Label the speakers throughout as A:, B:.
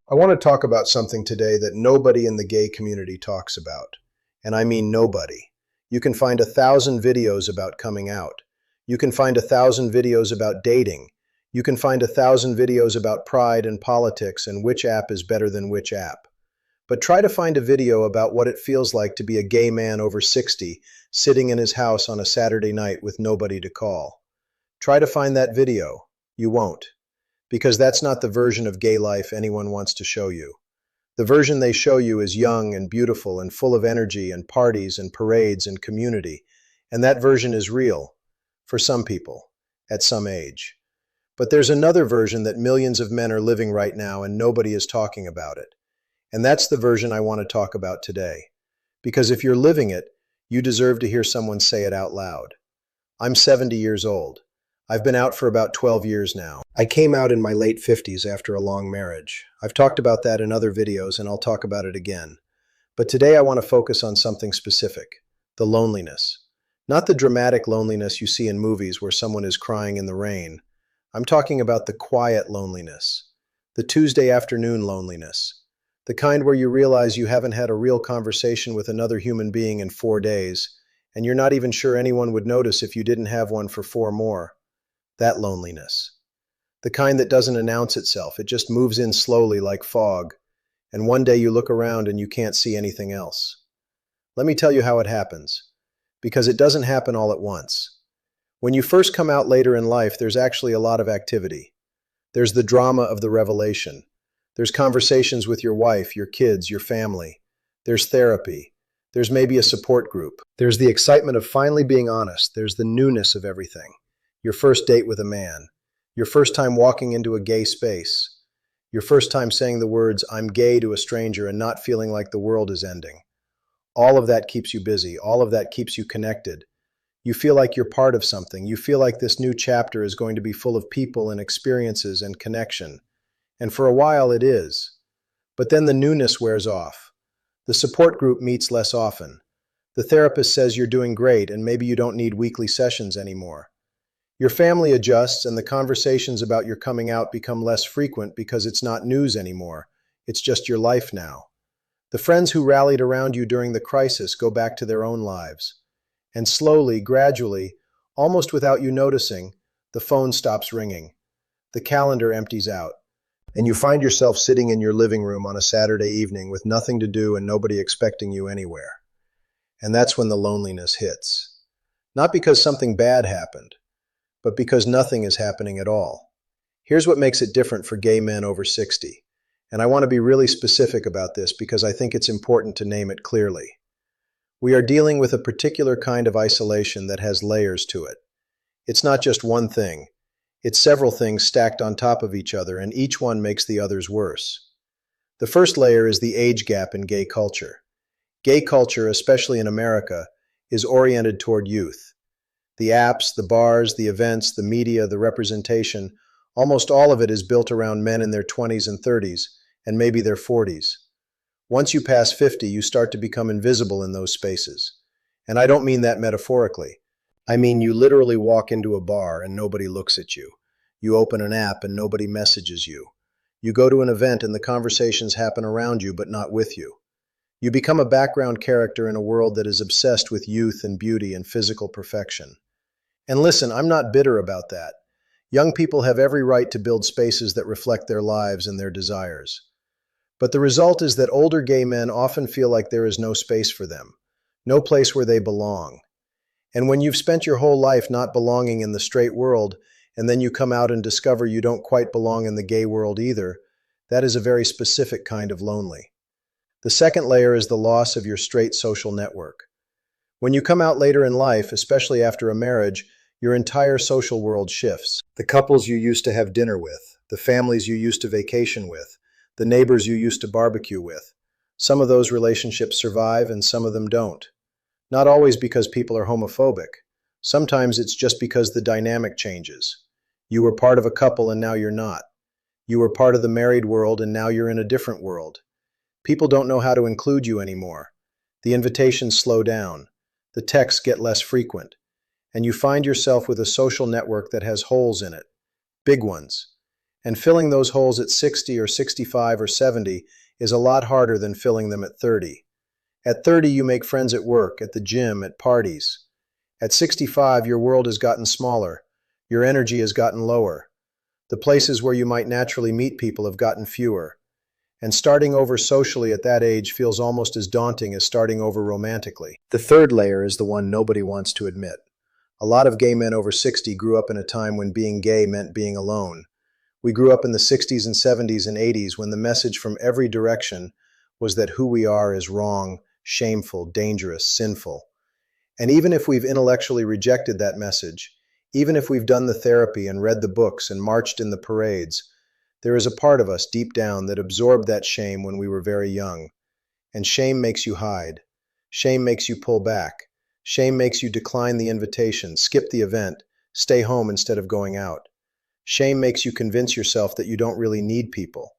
A: I want to talk about something today that nobody in the gay community talks about. And I mean nobody. You can find 1,000 videos about coming out. You can find 1,000 videos about dating. You can find 1,000 videos about pride and politics and which app is better than which app. But try to find a video about what it feels like to be a gay man over 60 sitting in his house on a Saturday night with nobody to call. Try to find that video. You won't. Because that's not the version of gay life anyone wants to show you. The version they show you is young and beautiful and full of energy and parties and parades and community, and that version is real, for some people, at some age. But there's another version that millions of men are living right now and nobody is talking about it. And that's the version I want to talk about today. Because if you're living it, you deserve to hear someone say it out loud. I'm 70 years old. I've been out for about 12 years now. I came out in my late 50s after a long marriage. I've talked about that in other videos and I'll talk about it again. But today I want to focus on something specific, the loneliness. Not the dramatic loneliness you see in movies where someone is crying in the rain. I'm talking about the quiet loneliness, the Tuesday afternoon loneliness, the kind where you realize you haven't had a real conversation with another human being in 4 days, and you're not even sure anyone would notice if you didn't have one for 4 more. That loneliness. The kind that doesn't announce itself, it just moves in slowly like fog, and one day you look around and you can't see anything else. Let me tell you how it happens, because it doesn't happen all at once. When you first come out later in life, there's actually a lot of activity. There's the drama of the revelation. There's conversations with your wife, your kids, your family. There's therapy. There's maybe a support group. There's the excitement of finally being honest. There's the newness of everything. Your first date with a man, your first time walking into a gay space, your first time saying the words, "I'm gay" to a stranger and not feeling like the world is ending. All of that keeps you busy. All of that keeps you connected. You feel like you're part of something. You feel like this new chapter is going to be full of people and experiences and connection. And for a while it is. But then the newness wears off. The support group meets less often. The therapist says you're doing great and maybe you don't need weekly sessions anymore. Your family adjusts and the conversations about your coming out become less frequent because it's not news anymore. It's just your life now. The friends who rallied around you during the crisis go back to their own lives. And slowly, gradually, almost without you noticing, the phone stops ringing. The calendar empties out. And you find yourself sitting in your living room on a Saturday evening with nothing to do and nobody expecting you anywhere. And that's when the loneliness hits. Not because something bad happened, but because nothing is happening at all. Here's what makes it different for gay men over 60. And I want to be really specific about this because I think it's important to name it clearly. We are dealing with a particular kind of isolation that has layers to it. It's not just one thing. It's several things stacked on top of each other, and each one makes the others worse. The first layer is the age gap in gay culture. Gay culture, especially in America, is oriented toward youth. The apps, the bars, the events, the media, the representation, almost all of it is built around men in their 20s and 30s, and maybe their 40s. Once you pass 50, you start to become invisible in those spaces. And I don't mean that metaphorically. I mean you literally walk into a bar and nobody looks at you. You open an app and nobody messages you. You go to an event and the conversations happen around you but not with you. You become a background character in a world that is obsessed with youth and beauty and physical perfection. And listen, I'm not bitter about that. Young people have every right to build spaces that reflect their lives and their desires. But the result is that older gay men often feel like there is no space for them, no place where they belong. And when you've spent your whole life not belonging in the straight world, and then you come out and discover you don't quite belong in the gay world either, that is a very specific kind of lonely. The second layer is the loss of your straight social network. When you come out later in life, especially after a marriage, your entire social world shifts. The couples you used to have dinner with, the families you used to vacation with, the neighbors you used to barbecue with. Some of those relationships survive and some of them don't. Not always because people are homophobic. Sometimes it's just because the dynamic changes. You were part of a couple and now you're not. You were part of the married world and now you're in a different world. People don't know how to include you anymore. The invitations slow down. The texts get less frequent. And you find yourself with a social network that has holes in it. Big ones. And filling those holes at 60 or 65 or 70 is a lot harder than filling them at 30. At 30, you make friends at work, at the gym, at parties. At 65, your world has gotten smaller. Your energy has gotten lower. The places where you might naturally meet people have gotten fewer. And starting over socially at that age feels almost as daunting as starting over romantically. The third layer is the one nobody wants to admit. A lot of gay men over 60 grew up in a time when being gay meant being alone. We grew up in the 60s and 70s and 80s when the message from every direction was that who we are is wrong, shameful, dangerous, sinful. And even if we've intellectually rejected that message, even if we've done the therapy and read the books and marched in the parades, there is a part of us deep down that absorbed that shame when we were very young. And shame makes you hide. Shame makes you pull back. Shame makes you decline the invitation, skip the event, stay home instead of going out. Shame makes you convince yourself that you don't really need people,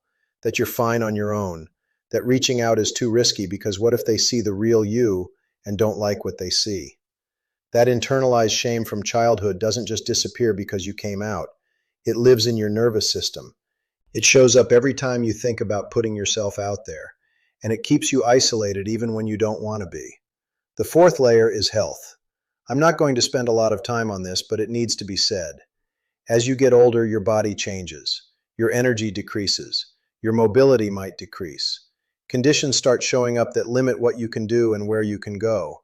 A: that you're fine on your own, that reaching out is too risky because what if they see the real you and don't like what they see? That internalized shame from childhood doesn't just disappear because you came out. It lives in your nervous system. It shows up every time you think about putting yourself out there, and it keeps you isolated even when you don't want to be. The fourth layer is health. I'm not going to spend a lot of time on this, but it needs to be said. As you get older, your body changes. Your energy decreases. Your mobility might decrease. Conditions start showing up that limit what you can do and where you can go.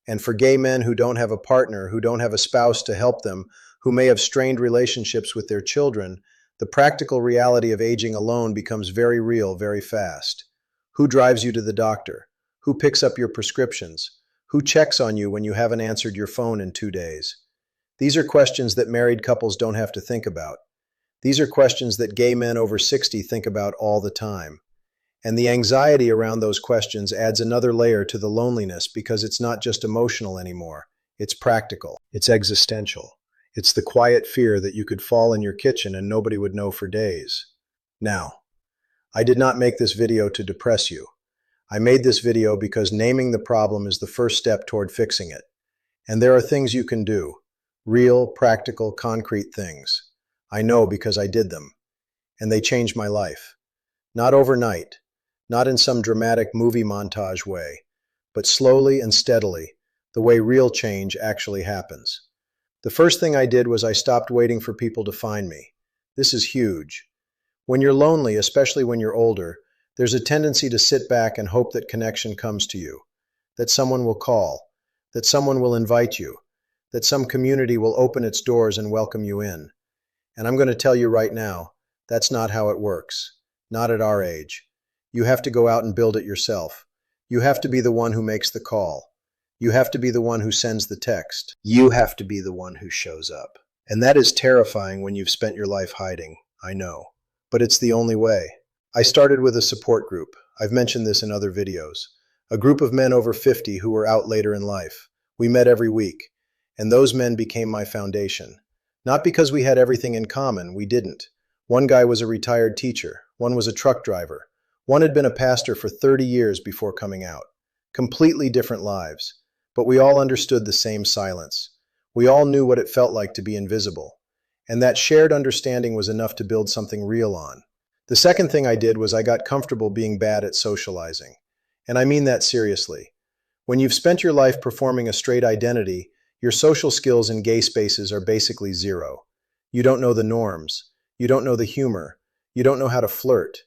A: And for gay men who don't have a partner, who don't have a spouse to help them, who may have strained relationships with their children, the practical reality of aging alone becomes very real very fast. Who drives you to the doctor? Who picks up your prescriptions? Who checks on you when you haven't answered your phone in 2 days? These are questions that married couples don't have to think about. These are questions that gay men over 60 think about all the time. And the anxiety around those questions adds another layer to the loneliness because it's not just emotional anymore. It's practical. It's existential. It's the quiet fear that you could fall in your kitchen and nobody would know for days. Now, I did not make this video to depress you. I made this video because naming the problem is the first step toward fixing it. And there are things you can do. Real, practical, concrete things. I know because I did them. And they changed my life. Not overnight. Not in some dramatic movie montage way. But slowly and steadily, the way real change actually happens. The first thing I did was I stopped waiting for people to find me. This is huge. When you're lonely, especially when you're older, there's a tendency to sit back and hope that connection comes to you, that someone will call, that someone will invite you, that some community will open its doors and welcome you in. And I'm going to tell you right now, that's not how it works. Not at our age. You have to go out and build it yourself. You have to be the one who makes the call. You have to be the one who sends the text. You have to be the one who shows up. And that is terrifying when you've spent your life hiding, I know. But it's the only way. I started with a support group. I've mentioned this in other videos. A group of men over 50 who were out later in life. We met every week. And those men became my foundation. Not because we had everything in common, we didn't. One guy was a retired teacher. One was a truck driver. One had been a pastor for 30 years before coming out. Completely different lives. But we all understood the same silence. We all knew what it felt like to be invisible. And that shared understanding was enough to build something real on. The second thing I did was I got comfortable being bad at socializing. And I mean that seriously. When you've spent your life performing a straight identity, your social skills in gay spaces are basically zero. You don't know the norms. You don't know the humor. You don't know how to flirt.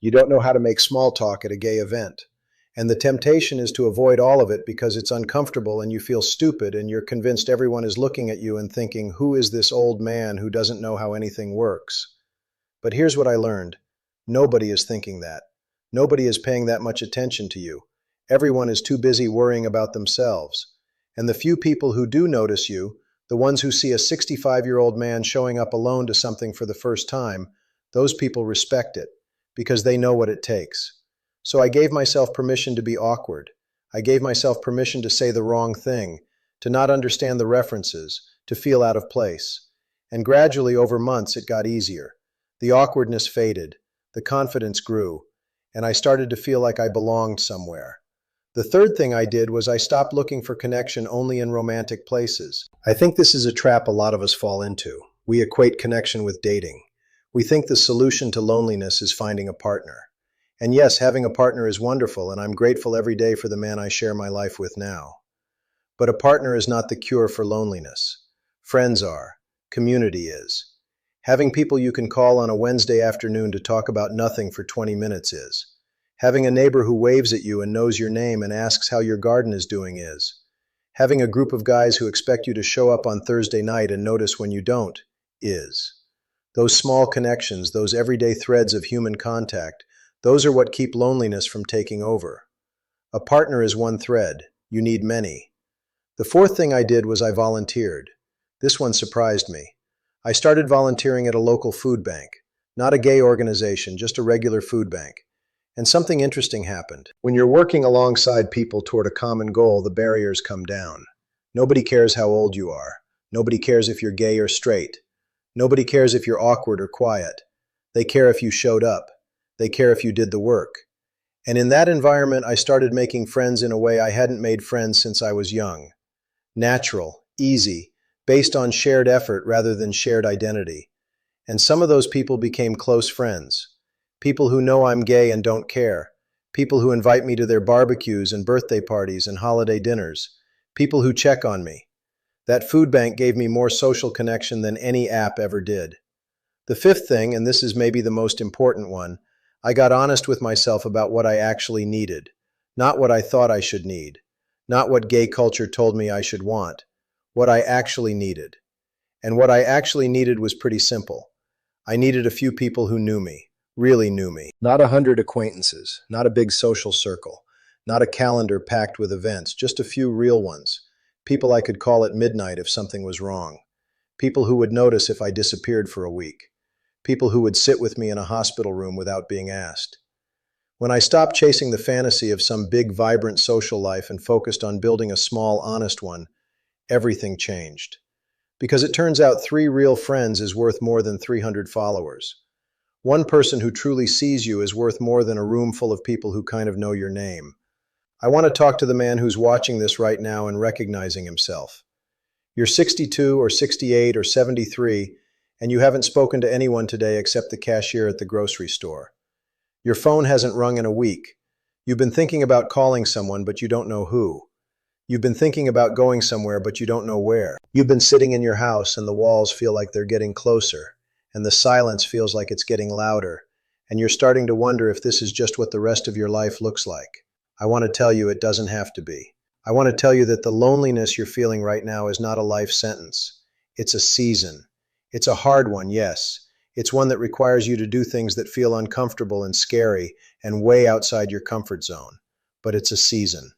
A: You don't know how to make small talk at a gay event. And the temptation is to avoid all of it because it's uncomfortable and you feel stupid and you're convinced everyone is looking at you and thinking, who is this old man who doesn't know how anything works? But here's what I learned. Nobody is thinking that. Nobody is paying that much attention to you. Everyone is too busy worrying about themselves. And the few people who do notice you, the ones who see a 65-year-old man showing up alone to something for the first time, those people respect it because they know what it takes. So I gave myself permission to be awkward. I gave myself permission to say the wrong thing, to not understand the references, to feel out of place. And gradually, over months, it got easier. The awkwardness faded. The confidence grew. And I started to feel like I belonged somewhere. The third thing I did was I stopped looking for connection only in romantic places. I think this is a trap a lot of us fall into. We equate connection with dating. We think the solution to loneliness is finding a partner. And yes, having a partner is wonderful, and I'm grateful every day for the man I share my life with now. But a partner is not the cure for loneliness. Friends are. Community is. Having people you can call on a Wednesday afternoon to talk about nothing for 20 minutes is. Having a neighbor who waves at you and knows your name and asks how your garden is doing is. Having a group of guys who expect you to show up on Thursday night and notice when you don't is. Those small connections, those everyday threads of human contact, those are what keep loneliness from taking over. A partner is one thread. You need many. The fourth thing I did was I volunteered. This one surprised me. I started volunteering at a local food bank. Not a gay organization, just a regular food bank. And something interesting happened. When you're working alongside people toward a common goal, the barriers come down. Nobody cares how old you are. Nobody cares if you're gay or straight. Nobody cares if you're awkward or quiet. They care if you showed up. They care if you did the work. And in that environment, I started making friends in a way I hadn't made friends since I was young. Natural, easy, based on shared effort rather than shared identity. And some of those people became close friends. People who know I'm gay and don't care. People who invite me to their barbecues and birthday parties and holiday dinners. People who check on me. That food bank gave me more social connection than any app ever did. The fifth thing, and this is maybe the most important one, I got honest with myself about what I actually needed. Not what I thought I should need. Not what gay culture told me I should want. What I actually needed. And what I actually needed was pretty simple. I needed a few people who knew me. Really knew me. Not 100 acquaintances, not a big social circle, not a calendar packed with events, just a few real ones. People I could call at midnight if something was wrong. People who would notice if I disappeared for a week. People who would sit with me in a hospital room without being asked. When I stopped chasing the fantasy of some big, vibrant social life and focused on building a small, honest one, everything changed. Because it turns out 3 real friends is worth more than 300 followers. One person who truly sees you is worth more than a room full of people who kind of know your name. I want to talk to the man who's watching this right now and recognizing himself. You're 62 or 68 or 73, and you haven't spoken to anyone today except the cashier at the grocery store. Your phone hasn't rung in a week. You've been thinking about calling someone, but you don't know who. You've been thinking about going somewhere, but you don't know where. You've been sitting in your house and the walls feel like they're getting closer. And the silence feels like it's getting louder, and you're starting to wonder if this is just what the rest of your life looks like. I want to tell you it doesn't have to be. I want to tell you that the loneliness you're feeling right now is not a life sentence. It's a season. It's a hard one, yes. It's one that requires you to do things that feel uncomfortable and scary and way outside your comfort zone. But it's a season,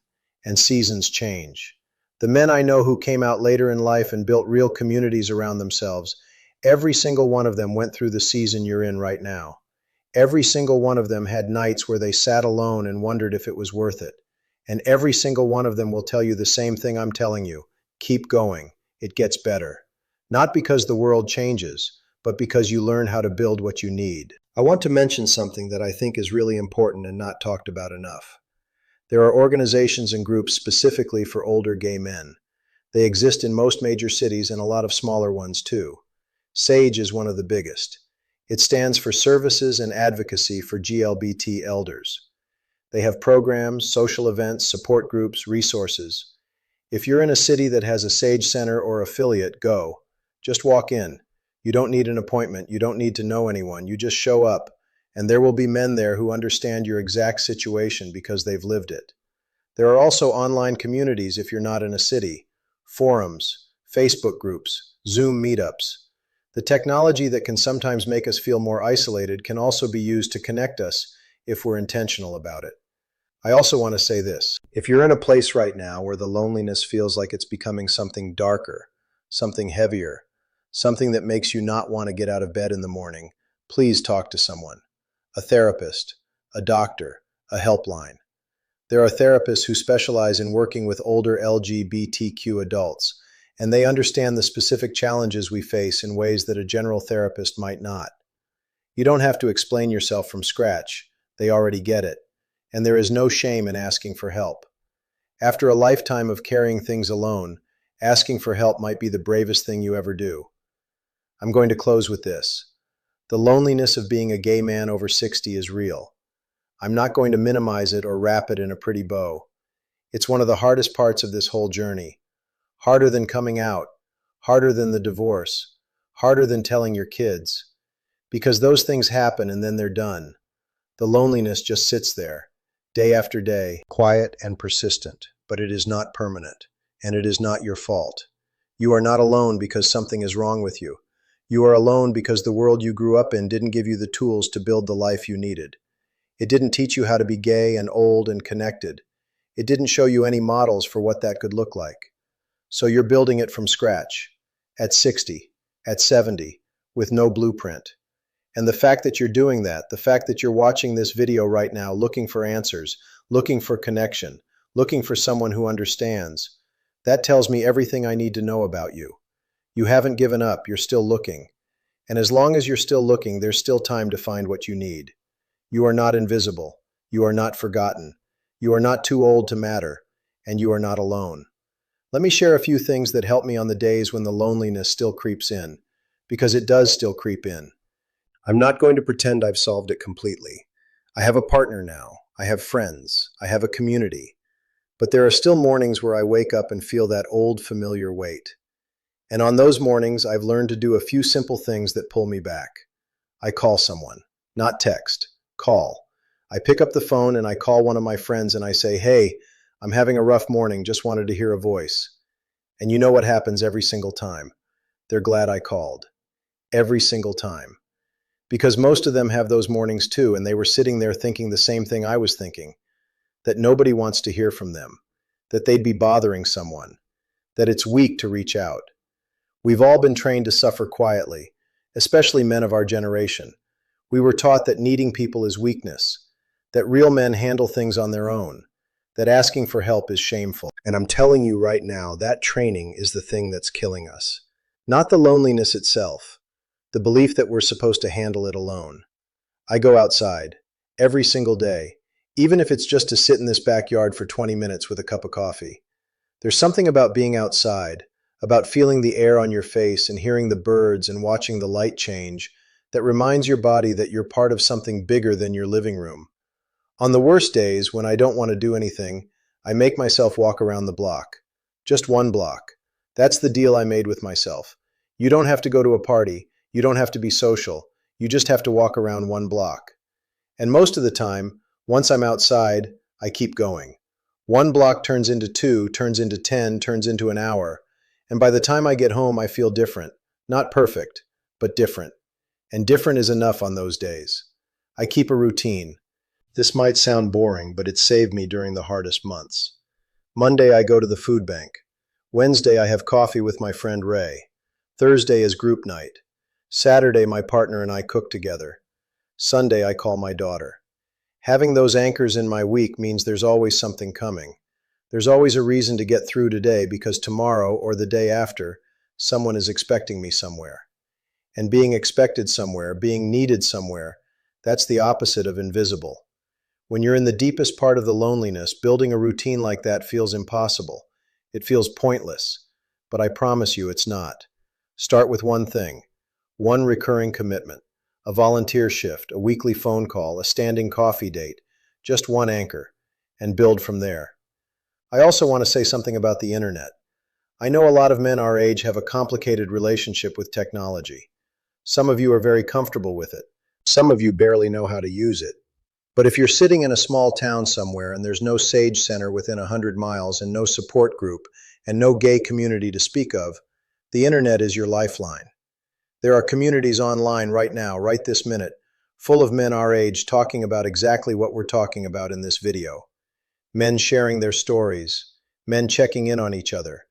A: and seasons change. The men I know who came out later in life and built real communities around themselves, every single one of them went through the season you're in right now. Every single one of them had nights where they sat alone and wondered if it was worth it. And every single one of them will tell you the same thing I'm telling you. Keep going. It gets better. Not because the world changes, but because you learn how to build what you need. I want to mention something that I think is really important and not talked about enough. There are organizations and groups specifically for older gay men. They exist in most major cities and a lot of smaller ones too. SAGE is one of the biggest. It stands for Services and Advocacy for GLBT Elders. They have programs, social events, support groups, resources. If you're in a city that has a SAGE center or affiliate, go. Just walk in. You don't need an appointment. You don't need to know anyone. You just show up, and there will be men there who understand your exact situation because they've lived it. There are also online communities if you're not in a city, forums, Facebook groups, Zoom meetups. The technology that can sometimes make us feel more isolated can also be used to connect us if we're intentional about it. I also want to say this. If you're in a place right now where the loneliness feels like it's becoming something darker, something heavier, something that makes you not want to get out of bed in the morning, please talk to someone. A therapist, a doctor, a helpline. There are therapists who specialize in working with older LGBTQ adults, and they understand the specific challenges we face in ways that a general therapist might not. You don't have to explain yourself from scratch. They already get it. And there is no shame in asking for help. After a lifetime of carrying things alone, asking for help might be the bravest thing you ever do. I'm going to close with this. The loneliness of being a gay man over 60 is real. I'm not going to minimize it or wrap it in a pretty bow. It's one of the hardest parts of this whole journey. Harder than coming out, harder than the divorce, harder than telling your kids. Because those things happen and then they're done. The loneliness just sits there, day after day, quiet and persistent, but it is not permanent, and it is not your fault. You are not alone because something is wrong with you. You are alone because the world you grew up in didn't give you the tools to build the life you needed. It didn't teach you how to be gay and old and connected. It didn't show you any models for what that could look like. So you're building it from scratch, at 60, at 70, with no blueprint. And the fact that you're doing that, the fact that you're watching this video right now looking for answers, looking for connection, looking for someone who understands, that tells me everything I need to know about you. You haven't given up, you're still looking. And as long as you're still looking, there's still time to find what you need. You are not invisible. You are not forgotten. You are not too old to matter. And you are not alone. Let me share a few things that help me on the days when the loneliness still creeps in, because it does still creep in. I'm not going to pretend I've solved it completely. I have a partner now. I have friends. I have a community. But there are still mornings where I wake up and feel that old familiar weight. And on those mornings, I've learned to do a few simple things that pull me back. I call someone, not text, call. I pick up the phone and I call one of my friends and I say, "Hey, I'm having a rough morning, just wanted to hear a voice." And you know what happens every single time? They're glad I called. Every single time. Because most of them have those mornings too, and they were sitting there thinking the same thing I was thinking, that nobody wants to hear from them, that they'd be bothering someone, that it's weak to reach out. We've all been trained to suffer quietly, especially men of our generation. We were taught that needing people is weakness, that real men handle things on their own, that asking for help is shameful. And I'm telling you right now, that training is the thing that's killing us. Not the loneliness itself, the belief that we're supposed to handle it alone. I go outside, every single day, even if it's just to sit in this backyard for 20 minutes with a cup of coffee. There's something about being outside, about feeling the air on your face and hearing the birds and watching the light change, that reminds your body that you're part of something bigger than your living room. On the worst days, when I don't want to do anything, I make myself walk around the block. Just one block. That's the deal I made with myself. You don't have to go to a party. You don't have to be social. You just have to walk around one block. And most of the time, once I'm outside, I keep going. One block turns into 2, turns into 10, turns into an hour. And by the time I get home, I feel different. Not perfect, but different. And different is enough on those days. I keep a routine. This might sound boring, but it saved me during the hardest months. Monday, I go to the food bank. Wednesday, I have coffee with my friend Ray. Thursday is group night. Saturday, my partner and I cook together. Sunday, I call my daughter. Having those anchors in my week means there's always something coming. There's always a reason to get through today because tomorrow or the day after, someone is expecting me somewhere. And being expected somewhere, being needed somewhere, that's the opposite of invisible. When you're in the deepest part of the loneliness, building a routine like that feels impossible. It feels pointless. But I promise you it's not. Start with one thing. One recurring commitment. A volunteer shift, a weekly phone call, a standing coffee date. Just one anchor. And build from there. I also want to say something about the internet. I know a lot of men our age have a complicated relationship with technology. Some of you are very comfortable with it. Some of you barely know how to use it. But if you're sitting in a small town somewhere and there's no Sage Center within 100 miles and no support group and no gay community to speak of, the internet is your lifeline. There are communities online right now, right this minute, full of men our age talking about exactly what we're talking about in this video. Men sharing their stories, men checking in on each other,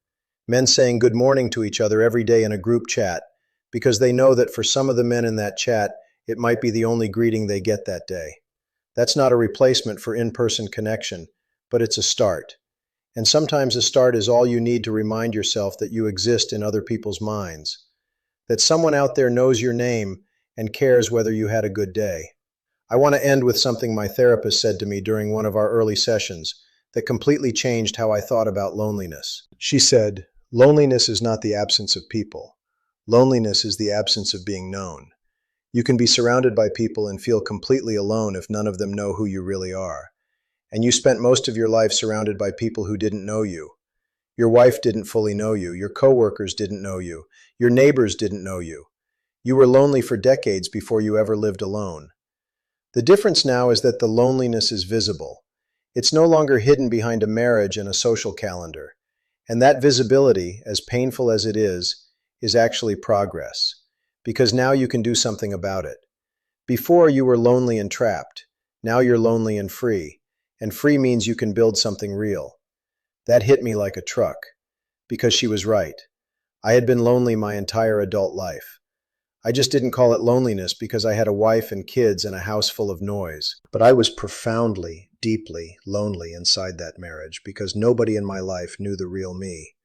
A: men saying good morning to each other every day in a group chat, because they know that for some of the men in that chat, it might be the only greeting they get that day. That's not a replacement for in-person connection, but it's a start. And sometimes a start is all you need to remind yourself that you exist in other people's minds, that someone out there knows your name and cares whether you had a good day. I want to end with something my therapist said to me during one of our early sessions that completely changed how I thought about loneliness. She said, "Loneliness is not the absence of people. Loneliness is the absence of being known." You can be surrounded by people and feel completely alone if none of them know who you really are. And you spent most of your life surrounded by people who didn't know you. Your wife didn't fully know you. Your coworkers didn't know you. Your neighbors didn't know you. You were lonely for decades before you ever lived alone. The difference now is that the loneliness is visible. It's no longer hidden behind a marriage and a social calendar. And that visibility, as painful as it is actually progress. Because now you can do something about it. Before you were lonely and trapped. Now you're lonely and free. And free means you can build something real. That hit me like a truck. Because she was right. I had been lonely my entire adult life. I just didn't call it loneliness because I had a wife and kids and a house full of noise. But I was profoundly, deeply lonely inside that marriage because nobody in my life knew the real me.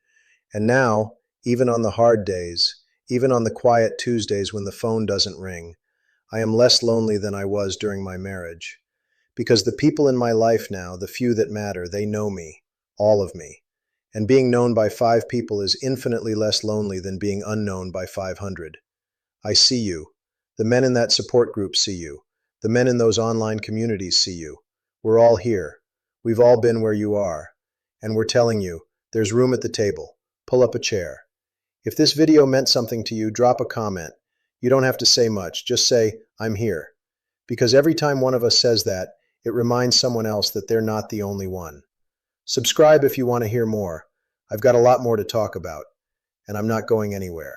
A: And now, even on the hard days, even on the quiet Tuesdays when the phone doesn't ring, I am less lonely than I was during my marriage. Because the people in my life now, the few that matter, they know me, all of me. And being known by 5 people is infinitely less lonely than being unknown by 500. I see you. The men in that support group see you. The men in those online communities see you. We're all here. We've all been where you are. And we're telling you, there's room at the table. Pull up a chair. If this video meant something to you, drop a comment. You don't have to say much. Just say, I'm here. Because every time one of us says that, it reminds someone else that they're not the only one. Subscribe if you want to hear more. I've got a lot more to talk about. And I'm not going anywhere.